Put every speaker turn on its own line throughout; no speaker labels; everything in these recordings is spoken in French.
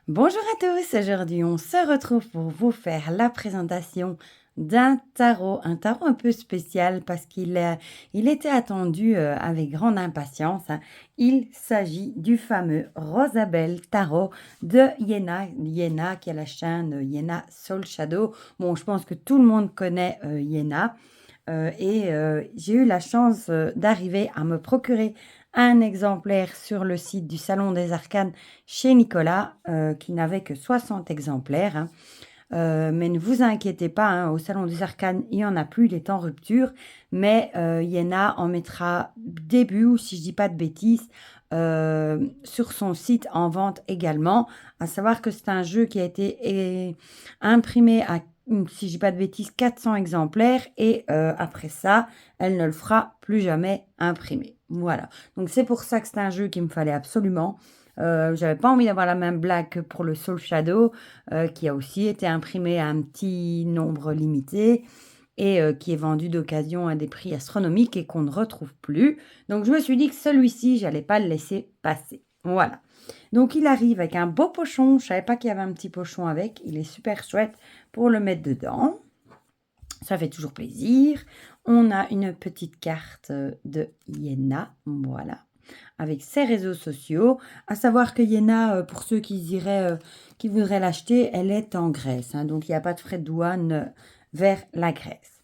Bonjour à tous, aujourd'hui on se retrouve pour vous faire la présentation d'un un tarot un peu spécial parce il était attendu avec grande impatience, hein. Il s'agit du fameux Rosabelle Tarot de Yena qui a la chaîne Yena Soul Shadow. Bon, je pense que tout le monde connaît Yena. J'ai eu la chance d'arriver à me procurer un exemplaire sur le site du Salon des Arcanes chez Nicolas, qui n'avait que 60 exemplaires, hein. Mais ne vous inquiétez pas, hein, au Salon des Arcanes, il n'y en a plus, il est en rupture, mais Yena en mettra début, ou si je dis pas de bêtises, sur son site en vente également. À savoir que c'est un jeu qui a été imprimé à, si je dis pas de bêtises, 400 exemplaires, et après ça, elle ne le fera plus jamais imprimer. Voilà. Donc c'est pour ça que c'est un jeu qu'il me fallait absolument. J'avais pas envie d'avoir la même blague que pour le Soul Shadow, qui a aussi été imprimé à un petit nombre limité et qui est vendu d'occasion à des prix astronomiques et qu'on ne retrouve plus. Donc je me suis dit que celui-ci, j'allais pas le laisser passer. Voilà. Donc il arrive avec un beau pochon. Je savais pas qu'il y avait un petit pochon avec. Il est super chouette pour le mettre dedans. Ça fait toujours plaisir. On a une petite carte de Yena. Voilà, avec ses réseaux sociaux. À savoir que Yena, pour ceux qui voudraient l'acheter, elle est en Grèce, hein, donc il n'y a pas de frais de douane vers la Grèce.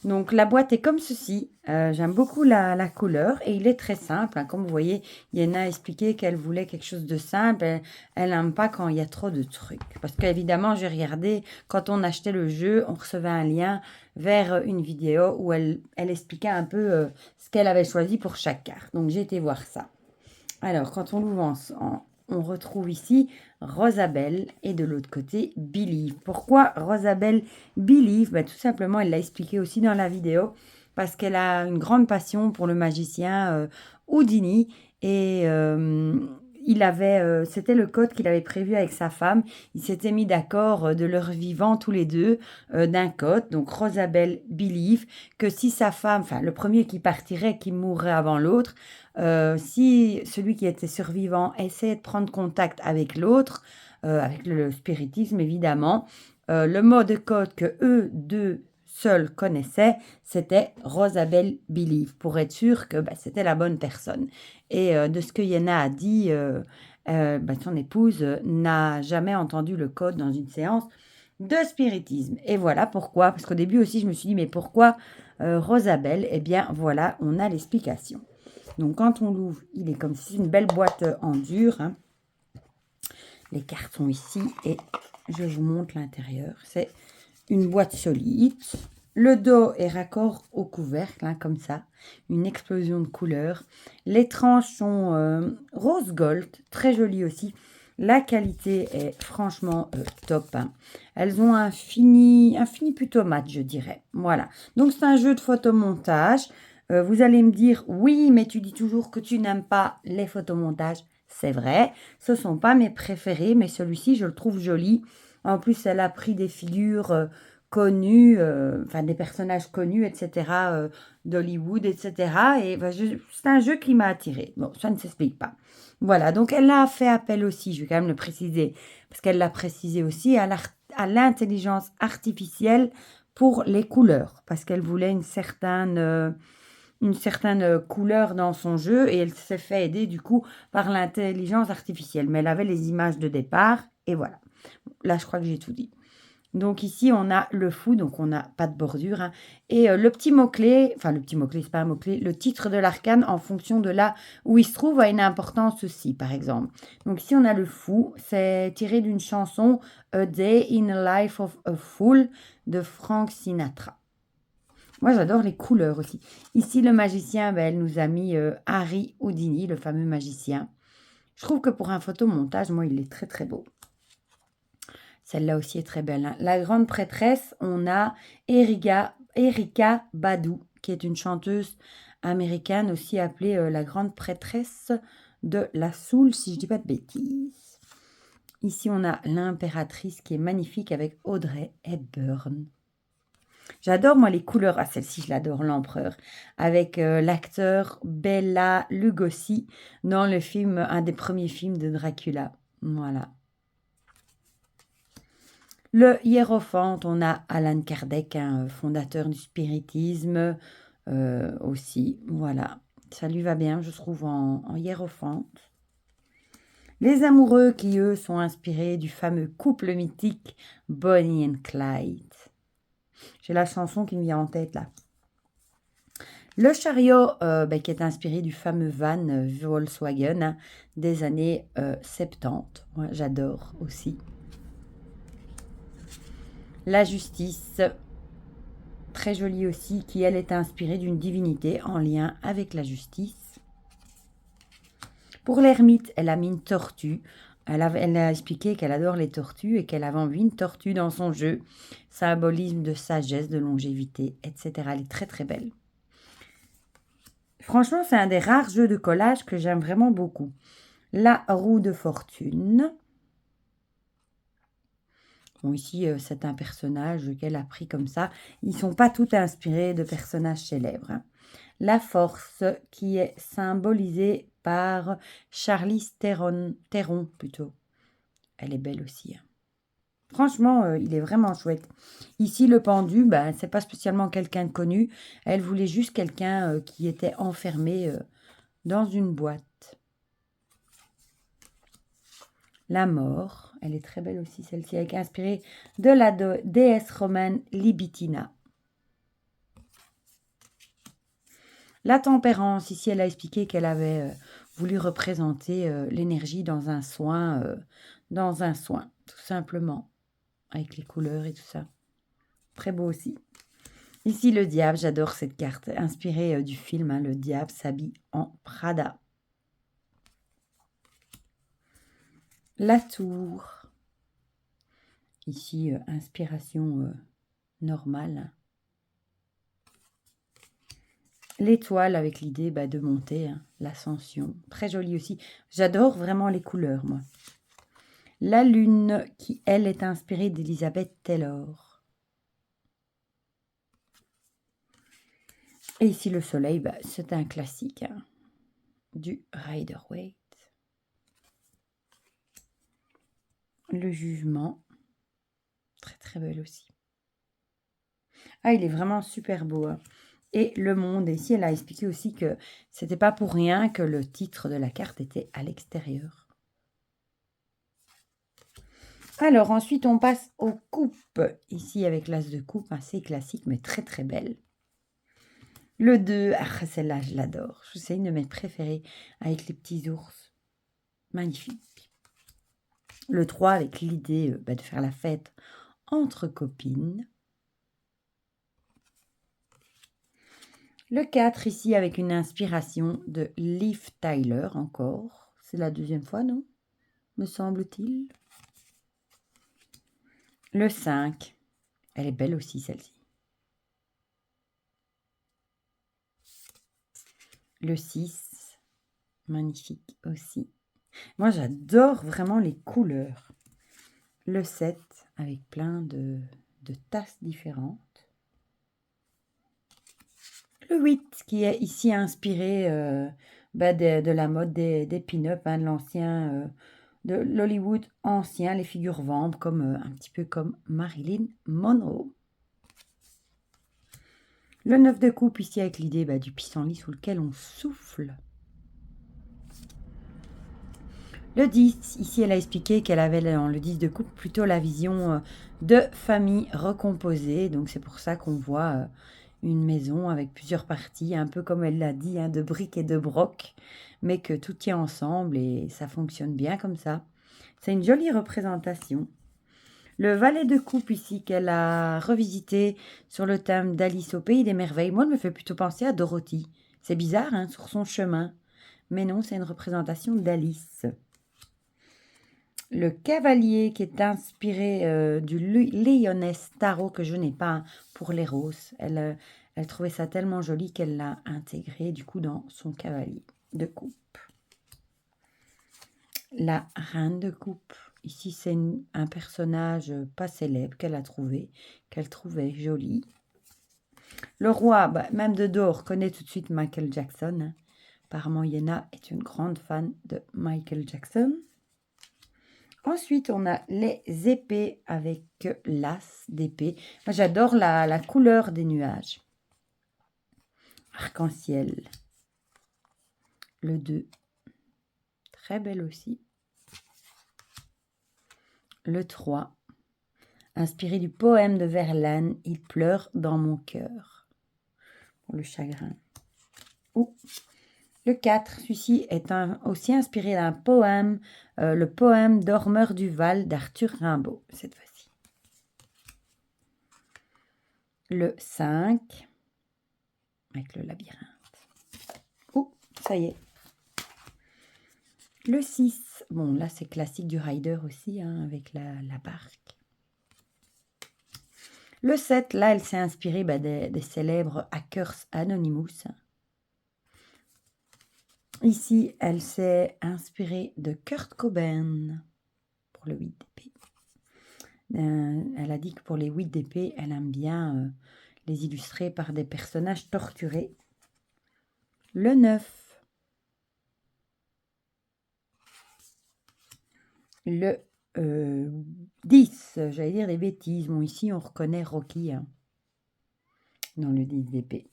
Donc la boîte est comme ceci. J'aime beaucoup la couleur et il est très simple, hein. Comme vous voyez, Yena a expliqué qu'elle voulait quelque chose de simple. Elle n'aime pas quand il y a trop de trucs. Parce qu'évidemment, j'ai regardé, quand on achetait le jeu, on recevait un lien vers une vidéo où elle expliquait un peu ce qu'elle avait choisi pour chaque carte. Donc j'ai été voir ça. Alors, quand on l'ouvre on retrouve ici Rosabelle et de l'autre côté Believe. Pourquoi Rosabelle Believe? Tout simplement, elle l'a expliqué aussi dans la vidéo, parce qu'elle a une grande passion pour le magicien Houdini et c'était le code qu'il avait prévu avec sa femme. Ils s'étaient mis d'accord de leur vivant tous les deux d'un code. Donc Rosabelle Believe que si sa femme, enfin le premier qui partirait, qui mourrait avant l'autre, si celui qui était survivant essayait de prendre contact avec l'autre, avec le spiritisme évidemment, le mot de code que eux deux seuls connaissaient, c'était Rosabelle Believe, pour être sûr que c'était la bonne personne. Et de ce que Yena a dit, son épouse n'a jamais entendu le code dans une séance de spiritisme. Et voilà pourquoi, parce qu'au début aussi je me suis dit, mais pourquoi Rosabelle? Eh bien voilà, on a l'explication. Donc quand on l'ouvre, il est comme si c'est une belle boîte en dur, hein. Les cartes sont ici et je vous montre l'intérieur. C'est une boîte solide. Le dos est raccord au couvercle, hein, comme ça. Une explosion de couleurs. Les tranches sont rose gold, très jolies aussi. La qualité est franchement top, hein. Elles ont un fini plutôt mat, je dirais. Voilà. Donc c'est un jeu de photomontage. Vous allez me dire, oui, mais tu dis toujours que tu n'aimes pas les photomontages. C'est vrai, ce ne sont pas mes préférés, mais celui-ci, je le trouve joli. En plus, elle a pris des figures connues, des personnages connus, etc., d'Hollywood, etc. Et c'est un jeu qui m'a attiré. Bon, ça ne s'explique pas. Voilà, donc elle a fait appel aussi, je vais quand même le préciser, parce qu'elle l'a précisé aussi, à l'intelligence artificielle pour les couleurs, parce qu'elle voulait une certaine couleur dans son jeu et elle s'est fait aider du coup par l'intelligence artificielle. Mais elle avait les images de départ et voilà. Là, je crois que j'ai tout dit. Donc ici, on a le fou, donc on n'a pas de bordure, hein. Et le petit mot-clé, enfin le petit mot-clé, c'est pas un mot-clé, le titre de l'arcane en fonction de là où il se trouve a une importance aussi, par exemple. Donc ici, on a le fou, c'est tiré d'une chanson A Day in the Life of a Fool de Frank Sinatra. Moi, j'adore les couleurs aussi. Ici, le magicien, elle nous a mis Harry Houdini, le fameux magicien. Je trouve que pour un photomontage, moi, il est très, très beau. Celle-là aussi est très belle, hein. La grande prêtresse, on a Erika Badu, qui est une chanteuse américaine, aussi appelée la grande prêtresse de la Soul, si je ne dis pas de bêtises. Ici, on a l'impératrice qui est magnifique avec Audrey Hepburn. J'adore, moi, les couleurs. Ah, celle-ci, je l'adore, l'empereur. Avec l'acteur Bela Lugosi dans le film, un des premiers films de Dracula. Voilà. Le hiérophant, on a Alan Kardec, hein, fondateur du spiritisme aussi. Voilà, ça lui va bien, je trouve, en hiérophante. Les amoureux qui, eux, sont inspirés du fameux couple mythique Bonnie and Clyde. J'ai la chanson qui me vient en tête là. Le chariot qui est inspiré du fameux van Volkswagen hein, des années 70. Ouais, j'adore aussi. La justice, très jolie aussi, qui elle est inspirée d'une divinité en lien avec la justice. Pour l'ermite, elle a mis une tortue. Elle a expliqué qu'elle adore les tortues et qu'elle avait envie une tortue dans son jeu. Symbolisme de sagesse, de longévité, etc. Elle est très très belle. Franchement, c'est un des rares jeux de collage que j'aime vraiment beaucoup. La roue de fortune. Bon, ici, c'est un personnage qu'elle a pris comme ça. Ils ne sont pas tous inspirés de personnages célèbres. Hein. La force qui est symbolisée par Charlize Theron plutôt. Elle est belle aussi. Hein. Franchement, il est vraiment chouette. Ici, le pendu, c'est pas spécialement quelqu'un de connu. Elle voulait juste quelqu'un qui était enfermé dans une boîte. La mort, elle est très belle aussi celle-ci, elle est inspirée de la déesse romaine Libitina. La tempérance, ici elle a expliqué qu'elle avait voulu représenter l'énergie dans un soin, tout simplement, avec les couleurs et tout ça. Très beau aussi. Ici le diable, j'adore cette carte, inspirée du film, hein, le diable s'habille en Prada. La tour. Ici, inspiration normale. L'étoile avec l'idée de monter, hein, l'ascension. Très jolie aussi. J'adore vraiment les couleurs, moi. La lune qui, elle, est inspirée d'Elizabeth Taylor. Et ici, le soleil, c'est un classique hein, du Rider-Waite. Le jugement. Très, très belle aussi. Ah, il est vraiment super beau. Hein. Et le monde, ici, elle a expliqué aussi que c'était pas pour rien que le titre de la carte était à l'extérieur. Alors, ensuite, on passe aux coupes. Ici, avec l'as de coupe, assez classique, mais très, très belle. Le 2, celle-là, je l'adore. C'est une de mes préférées, avec les petits ours. Magnifique. Le 3, avec l'idée de faire la fête entre copines. Le 4, ici, avec une inspiration de Liv Tyler, encore. C'est la deuxième fois, non? Me semble-t-il. Le 5, elle est belle aussi, celle-ci. Le 6, magnifique aussi. Moi, j'adore vraiment les couleurs. Le 7, avec plein de tasses différentes. Le 8, qui est ici inspiré de la mode des pin-up, hein, de l'ancien, de l'Hollywood ancien, les figures vamps, comme, un petit peu comme Marilyn Monroe. Le 9 de coupe, ici, avec l'idée du pissenlit sous lequel on souffle. Le 10, ici, elle a expliqué qu'elle avait dans le 10 de coupe plutôt la vision de famille recomposée. Donc, c'est pour ça qu'on voit une maison avec plusieurs parties, un peu comme elle l'a dit, hein, de briques et de broc, mais que tout tient ensemble et ça fonctionne bien comme ça. C'est une jolie représentation. Le valet de coupe ici qu'elle a revisité sur le thème d'Alice au Pays des Merveilles, moi, elle me fait plutôt penser à Dorothy. C'est bizarre, hein, sur son chemin. Mais non, c'est une représentation d'Alice. Le cavalier qui est inspiré du Lyonesse Tarot que je n'ai pas pour les roses. Elle trouvait ça tellement joli qu'elle l'a intégré du coup dans son cavalier de coupe. La reine de coupe. Ici, c'est un personnage pas célèbre qu'elle a trouvé, qu'elle trouvait joli. Le roi, même de dos, reconnaît tout de suite Michael Jackson. Hein. Apparemment, Yena est une grande fan de Michael Jackson. Ensuite, on a les épées avec l'as d'épée. Moi, j'adore la couleur des nuages. Arc-en-ciel. Le 2. Très belle aussi. Le 3. Inspiré du poème de Verlaine, il pleure dans mon cœur. Pour le chagrin. Ouh. Le 4, celui-ci est aussi inspiré d'un poème, le poème Dormeur du Val d'Arthur Rimbaud, cette fois-ci. Le 5, avec le labyrinthe. Oh, ça y est. Le 6, bon là c'est classique du rider aussi, hein, avec la barque. Le 7, là elle s'est inspirée des célèbres Hackers Anonymous. Ici, elle s'est inspirée de Kurt Cobain pour le 8 d'épée. Elle a dit que pour les 8 d'épée, elle aime bien les illustrer par des personnages torturés. Le 9. Le 10, j'allais dire des bêtises. Bon, ici, on reconnaît Rocky hein, dans le 10 d'épée.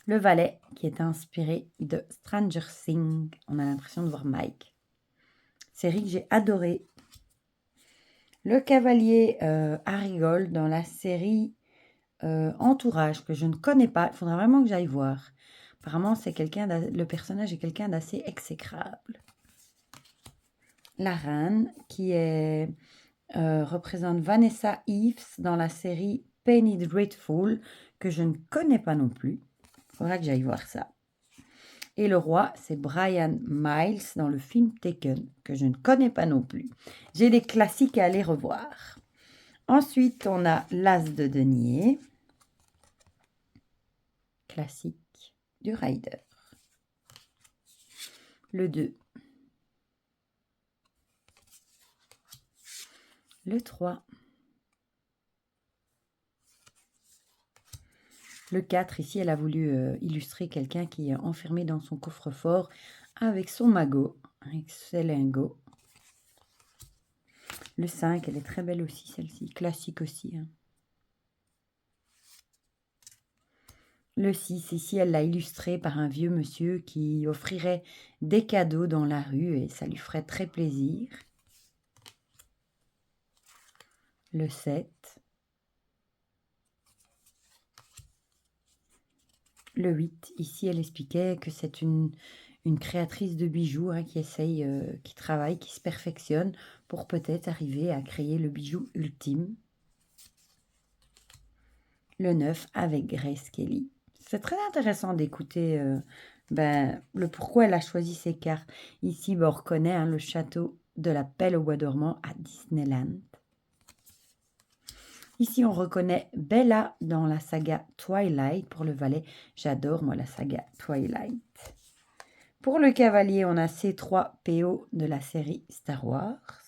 Le valet, qui est inspiré de Stranger Things. On a l'impression de voir Mike. Série que j'ai adorée. Le cavalier Arigold dans la série Entourage, que je ne connais pas. Il faudra vraiment que j'aille voir. Apparemment, le personnage est quelqu'un d'assez exécrable. La reine, qui représente Vanessa Eves dans la série Penny Dreadful, que je ne connais pas non plus. Il faudra que j'aille voir ça. Et le roi, c'est Brian Miles dans le film Taken, que je ne connais pas non plus. J'ai des classiques à aller revoir. Ensuite, on a l'As de denier. Classique du rider. Le 2. Le 3. Le 4, ici, elle a voulu illustrer quelqu'un qui est enfermé dans son coffre-fort avec son magot, avec ses lingots. Le 5, elle est très belle aussi, celle-ci, classique aussi. Hein. Le 6, ici, elle l'a illustré par un vieux monsieur qui offrirait des cadeaux dans la rue et ça lui ferait très plaisir. Le 7. Le 8, ici, elle expliquait que c'est une créatrice de bijoux hein, qui travaille, qui se perfectionne pour peut-être arriver à créer le bijou ultime. Le 9, avec Grace Kelly. C'est très intéressant d'écouter le pourquoi elle a choisi ces cartes. Ici, on reconnaît hein, le château de la Belle au bois dormant à Disneyland. Ici, on reconnaît Bella dans la saga Twilight pour le valet. J'adore, moi, la saga Twilight. Pour le cavalier, on a C3PO de la série Star Wars.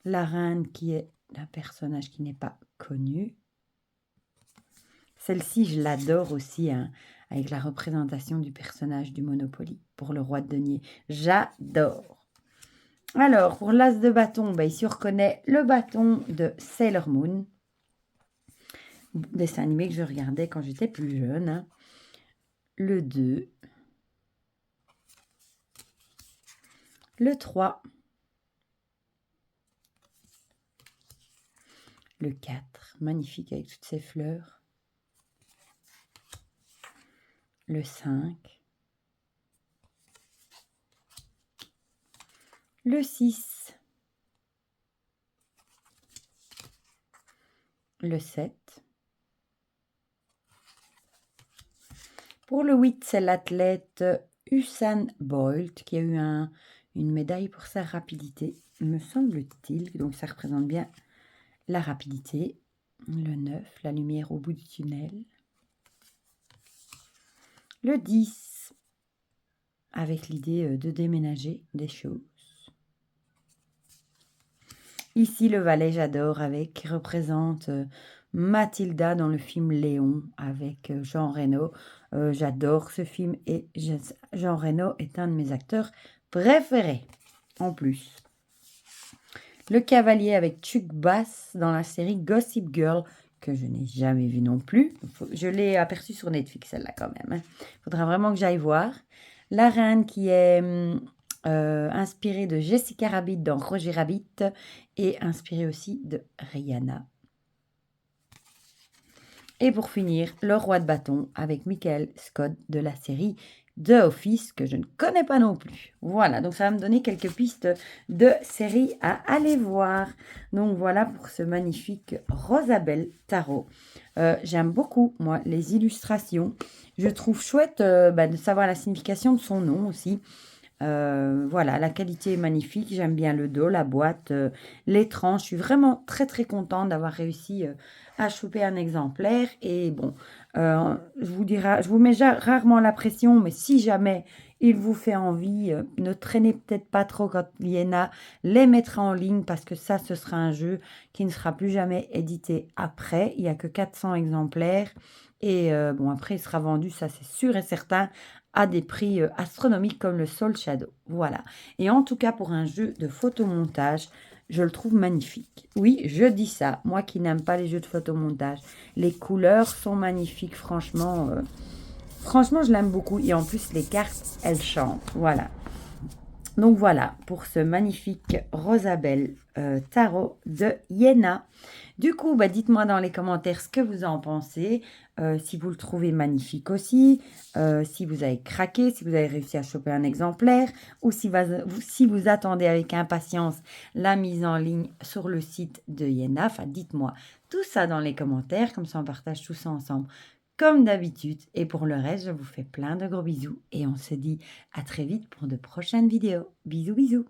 La reine qui est un personnage qui n'est pas connu. Celle-ci, je l'adore aussi, hein, avec la représentation du personnage du Monopoly pour le roi de denier. J'adore. Alors, pour l'as de bâton, ici on reconnaît le bâton de Sailor Moon, dessin animé que je regardais quand j'étais plus jeune. Hein. Le 2, le 3, le 4, magnifique avec toutes ces fleurs, le 5, le 6, le 7. Pour le 8, c'est l'athlète Usain Bolt qui a eu une médaille pour sa rapidité, me semble-t-il. Donc ça représente bien la rapidité. Le 9, la lumière au bout du tunnel. Le 10, avec l'idée de déménager des choses. Ici, le valet, j'adore, qui représente Mathilda dans le film Léon avec Jean Reno. J'adore ce film et Jean Reno est un de mes acteurs préférés. En plus, le cavalier avec Chuck Bass dans la série Gossip Girl, que je n'ai jamais vu non plus. Je l'ai aperçu sur Netflix, celle-là quand même. Il faudra vraiment que j'aille voir. La reine qui est inspirée de Jessica Rabbit dans Roger Rabbit et inspirée aussi de Rihanna. Et pour finir, le roi de bâton avec Michael Scott de la série The Office, que je ne connais pas non plus. Voilà, donc ça va me donner quelques pistes de séries à aller voir. Donc voilà pour ce magnifique Rosabelle Tarot. J'aime beaucoup, moi, les illustrations. Je trouve chouette de savoir la signification de son nom aussi. Voilà, la qualité est magnifique. J'aime bien le dos, la boîte, les tranches. Je suis vraiment très très contente d'avoir réussi à choper un exemplaire. Et bon, je vous mets rarement la pression, mais si jamais il vous fait envie, ne traînez peut-être pas trop quand Liena les mettra en ligne parce que ça, ce sera un jeu qui ne sera plus jamais édité après. Il n'y a que 400 exemplaires. Et bon, après, il sera vendu, ça c'est sûr et certain, à des prix astronomiques comme le Soul Shadow. Voilà. Et en tout cas, pour un jeu de photomontage, je le trouve magnifique. Oui, je dis ça. Moi qui n'aime pas les jeux de photomontage. Les couleurs sont magnifiques, franchement. Franchement, je l'aime beaucoup. Et en plus, les cartes, elles chantent. Voilà. Donc voilà pour ce magnifique Rosabelle Tarot de Iéna. Du coup, dites-moi dans les commentaires ce que vous en pensez, si vous le trouvez magnifique aussi, si vous avez craqué, si vous avez réussi à choper un exemplaire, ou si vous attendez avec impatience la mise en ligne sur le site de Iéna. Enfin, dites-moi tout ça dans les commentaires, comme ça on partage tout ça ensemble comme d'habitude. Et pour le reste, je vous fais plein de gros bisous et on se dit à très vite pour de prochaines vidéos. Bisous, bisous.